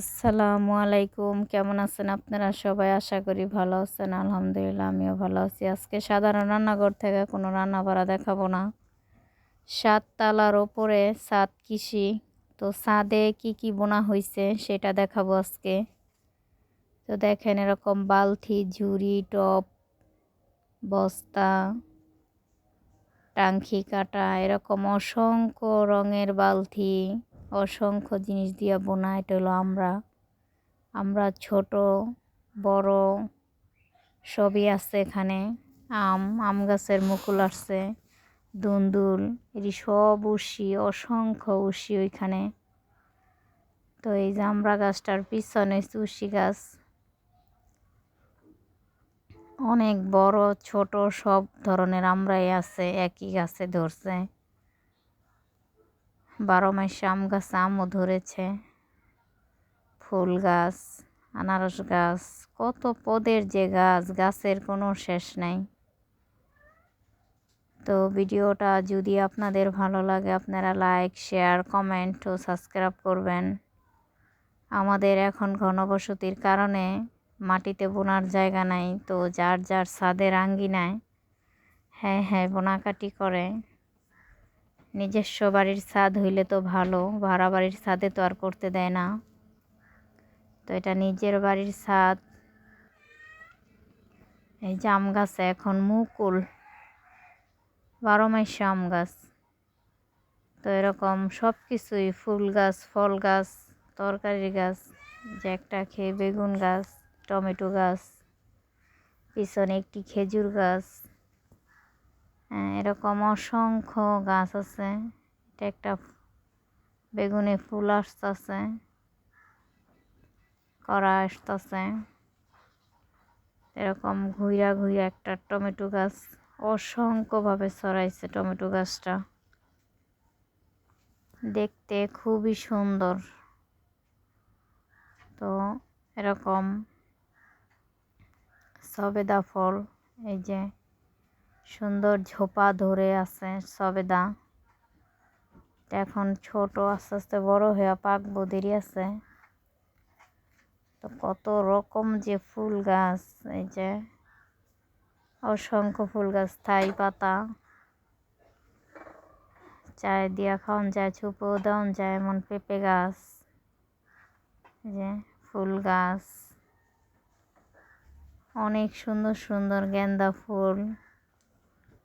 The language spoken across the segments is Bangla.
আসসালামু আলাইকুম। কেমন আছেন আপনারা সবাই? আশা করি ভালো আছেন। আলহামদুলিল্লাহ আমিও ভালো আছি। আজকে সাধারণ রান্নাঘর থেকে কোনো রান্না বাড়া দেখাবো না। ৭ তালার ওপরে ছাদ কৃষি। তো ছাদে কি কি বোনা হইছে সেটা দেখাবো আজকে। তো দেখেন এরকম বালতি, ঝুড়ি, টব, বস্তা, টাংকি কাটা এরকম অসংখ্য রঙের বালতি, অসংখ্য জিনিস দিয়ে বোনা। এটা হলো আমরা ছোট বড় সবই আছে এখানে। আম গাছের মুকুল আসছে, দুন্দুল, এটি সব উশি, অসংখ্য উশি ওইখানে। তো এই যে আমরা গাছটার পিছনে উশি গাছ, অনেক বড় ছোট সব ধরনের আমরাই আছে, একই গাছে ধরছে। 12 মাসে আম গাছে আমও ধরেছে। ফুল গাছ, আনারস গাছ, কত পদের যে গাছের কোনো শেষ নাই। তো ভিডিওটা যদি আপনাদের ভালো লাগে আপনারা লাইক, শেয়ার, কমেন্ট ও সাবস্ক্রাইব করবেন। আমাদের এখন ঘনবসতির কারণে মাটিতে বোনার জায়গা নাই, তো যার যার ছাদের আঙ্গিনায় হ্যাঁ বোনাকাটি করে। নিজস্ব বাড়ির ছাদ হইলে তো ভালো, ভাড়া বাড়ির ছাদে তো আর করতে দেয় না। তো এটা নিজের বাড়ির ছাদ। এই যে আম গাছে এখন মুকুল, 12 মাসে আম গাছ। তো এরকম সব কিছুই, ফুল গাছ, ফল গাছ, তরকারি গাছ, যে একটা খেয়ে বেগুন গাছ, টমেটো গাছ, পিছনে একটি খেজুর গাছ, এরকম অসংখ্য গাছ আছে। এটা একটা বেগুনে ফুল আসতেছে, করা আসতেছে। এরকম ঘুইরা ঘুইরা একটা টমেটো গাছ অসংখ্যভাবে ছড়াইছে। টমেটো গাছটা দেখতে খুবই সুন্দর। তো এরকম সবেদা ফল, এই যে সুন্দর ঝোপা ধরে আছে সবেদা। এখন ছোট, আস্তে আস্তে বড় হয়ে পাকবো, দেরি আছে। তো কত রকম যে ফুল গাছ, এই যে অসংখ্য ফুল গাছ, থাই পাতা, চায় দিয়া খাওয়ান যায়, ছুপেও দেওয়ান যায়, এমন পেঁপে গাছ, যে ফুল গাছ, অনেক সুন্দর সুন্দর গেন্দা ফুল,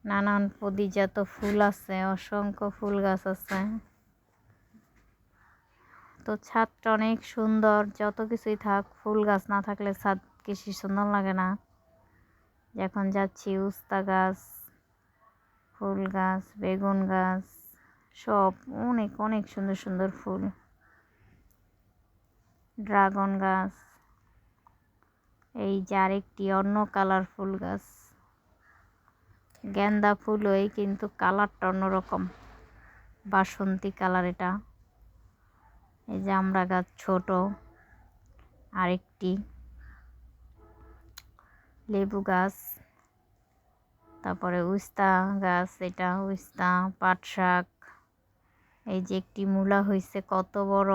নানান পদিজাত ফুল আছে, অসংখ্য ফুল গাছ আছে। তো ছাদটা অনেক সুন্দর, যত কিছুই থাক, ফুল গাছ না থাকলে ছাদ কিছু সুন্দর লাগে না। এখন যাচ্ছি উস্তা গাছ, ফুল গাছ, বেগুন গাছ, সব অনেক অনেক সুন্দর সুন্দর ফুল, ড্রাগন গাছ, এই যে আরেকটি অন্য কালার ফুল গাছ, গেন্দা ফুল ওই, কিন্তু কালারটা অন্যরকম, বাসন্তী কালার এটা। এই যে আমরা গাছ ছোট, আরেকটি লেবু গাছ, তারপরে উস্তা গাছ, এটা উস্তা, পাট শাক, এই যে একটি মূলা হয়েছে কত বড়,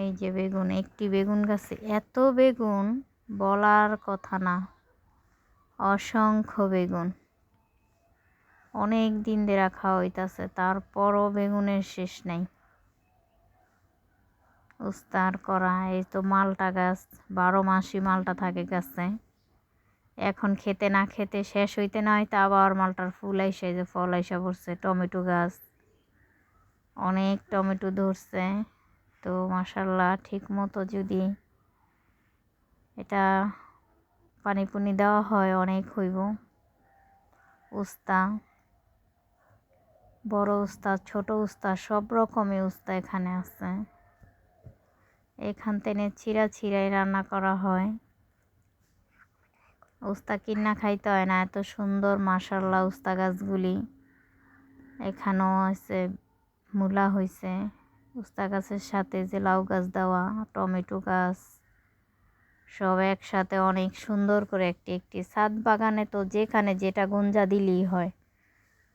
এই যে বেগুন, একটি বেগুন গাছে এত বেগুন বলার কথা না, অসংখ্য বেগুন। অনেক দিন দিয়ে রাখা হইতাছে, তারপরও বেগুনের শেষ নাই। উস্তার করা, এই তো মালটা গাছ, 12 মাসই মালটা থাকে গাছে। এখন খেতে না খেতে শেষ হইতে না হইতে আবার মালটার ফুল আইসা, যে ফল আইসা পড়ছে। টমেটো গাছ, অনেক টমেটো ধরছে। তো মাশাল্লাহ, ঠিক মতো যদি এটা পানি পুনি দেওয়া হয় অনেক হইব। উস্তা, বড় উস্তা, ছোট উস্তা, সব রকমের উস্তা এখানে আছে। এখান থেকে ছিঁড়াই রান্না করা হয়। উস্তা কিনা খাইতে হয় না, এত সুন্দর মাশাল্লাহ উস্তা গাছগুলি। এখানেও আছে মূলা হয়েছে, উস্তা গাছের সাথে যে লাউ গাছ দেওয়া, টমেটো গাছ, সব একসাথে অনেক সুন্দর করে একটি একটি ছাদ বাগানে। তো যেখানে যেটা গুঞ্জা দিলেই হয়,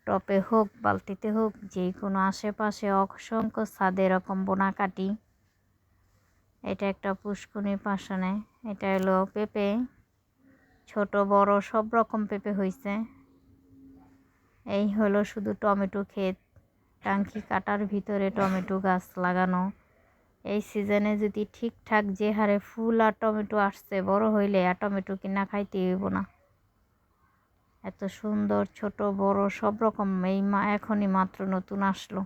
টপে হোক বালতিতে হোক যে কোনো আশেপাশে অসংখ্য ছাদে এরকম বোনা কাটি। এটা একটা পুষ্কুনি পাশনে। এটা হলো পেঁপে, ছোট বড় সব রকম পেঁপে হয়েছে। এই হলো শুধু টমেটো ক্ষেত, টাঙ্কি কাটার ভিতরে টমেটো গাছ লাগানো। এই সিজনে যদি ঠিকঠাক যে হারে ফুল আর টমেটো আসছে, বড় হইলে আর টমেটো কিনা খাইতে হইব না। এত সুন্দর ছোট বড় সব রকম এই এখনই মাত্র নতুন আসলো।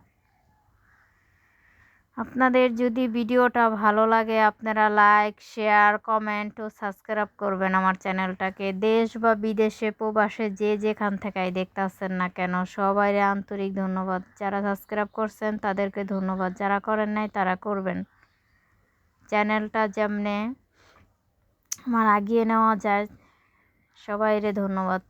আপনাদের যদি ভিডিওটা ভালো লাগে আপনারা লাইক শেয়ার কমেন্ট ও সাবস্ক্রাইব করবেন আমার চ্যানেলটাকে। দেশ বা বিদেশে প্রবাসে যে যেখান থেকেই দেখতেছেন না কেন সবাইরে আন্তরিক ধন্যবাদ। যারা সাবস্ক্রাইব করছেন তাদেরকে ধন্যবাদ, যারা করেন নাই তারা করবেন। চ্যানেলটা যেমনে আমার আগিয়ে নেওয়া যায়, সবাইরে ধন্যবাদ।